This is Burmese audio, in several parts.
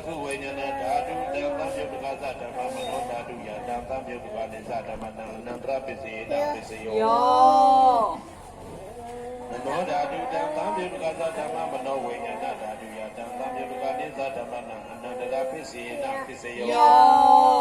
ကုဝိညာဏဓာတုတံသံယုတ်ကသဓမ္မမနောဓာတုယတံသံယုတ်ကနိသဓမ္မနံအနန္တရပစ္စေနပစ္စယောမနောဓာတုတံသံယုတ်ကသဓမ္မမနောဝိညာဏဓာတုယတံသံယုတ်ကနိသဓမ္မနံအနန္တရပစ္စေနပစ္စယော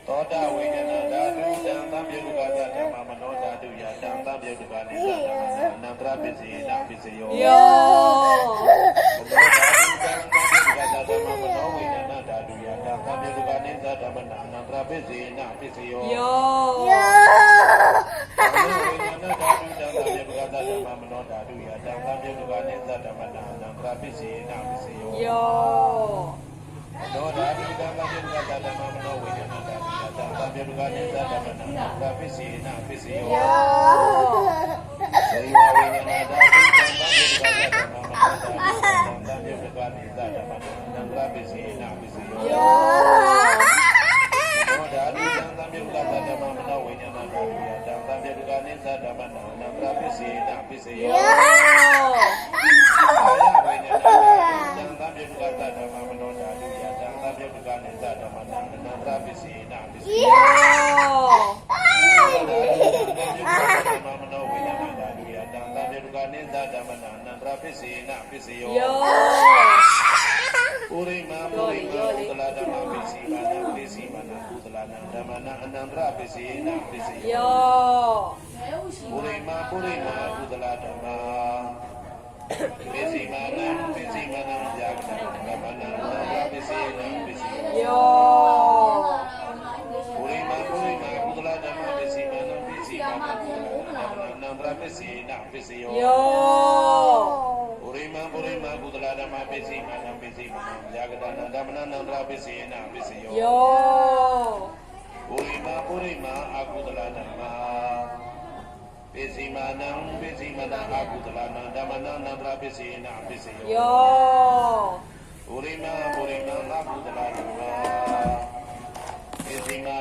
သောတာဝိညာဏဓာတုတံသံယုတ်ကသဓမ္မမနောဓာတုယတံသံယုတ်ကနိသဓမ္မနံအနန္တရပစ္စေနပစ္စယောမနောဓာတုတံသံယုတ်ကသဓမ္မမနောဝိညာဏဓာတုယတံသံယုတ်ကနိသဓမ္မနံအနန္တရပစ္စေနပစ္စယောမနောဝိညာဏဓာတုတံသံယုတ်ကသဓမ္မမနောဓာတုယတံသံယုတ်ကနိသဓမ္မနံအနန္တရပစ္စေနပစ္စယောသောဓာတုတံသံယုတ်ကသဓမ္မမနောဝိညာဏဓာတုယတံသံယုတ်ကနိသဓမ္မနံအနန္တရပစ္စေနပစ္စယောသေဝဝိညာဏဓာတုတံသံယုတ်ကသဓမ္မမနောဓာတုယတံသံယုတ်ကနိသဓမ္မနံအနန္တရပစ္စေနပစ္စယောသောဓာတုတံသံယုတ်ကသဓမ္မမနောဝိညာဏဓာတုယတံသံယုတ်ကနိသဓမ္မနံအနန္တရပစ္စေနပစ္စယောအာယဝိညာဏဓာတုတံသံယုတ်ကသဓမ္မမနောဓာတုယတံသံယုတ်ကနိသဓမ္မနံအနန္တရပစ္စေနပစ္စယောမနောဝိညာဏဓာတုယတံသံယုတ်ကနိသဓမ္မနံအနန္တရပစ္စေနပစ္စယောပုရိမာပုရိမာကုသလဓမ္မပစ္စည်းမာနပစ္စည်းမာနကုသလနံဓမ္မနံအနန္တရပစ္စေနပစ္စယောပုရိမာပုရိမာကုသလဓမ္မပစ္စည်းမာနပစ္စည်းမာနယာကဓမ္မနံအနန္တရပစ္စေနပစ္စယောပုရိမာပုရိမာကုသလဓမ္မပစ္စည်းမာနပစ္စည်းမာနကုသလဓမ္မနံအနန္တရပစ္စေနပစ္စယောပုရိမာပုရိမာကုသလဓမ္မပစ္စည်းမာနပစ္စည်းမာနယာကဓမ္မနံအနန္တရပစ္စေနပစ္စယောပုရိမာပုရိမာအကုသလဓမ္မပစ္စည်းမာနပစ္စည်းမာနအကုသလနံဓမ္မနံအနန္တရပစ္စေနပစ္စယောပုရိမာပုရိမာအကုသလဓမ္မပစ္စည်းမာ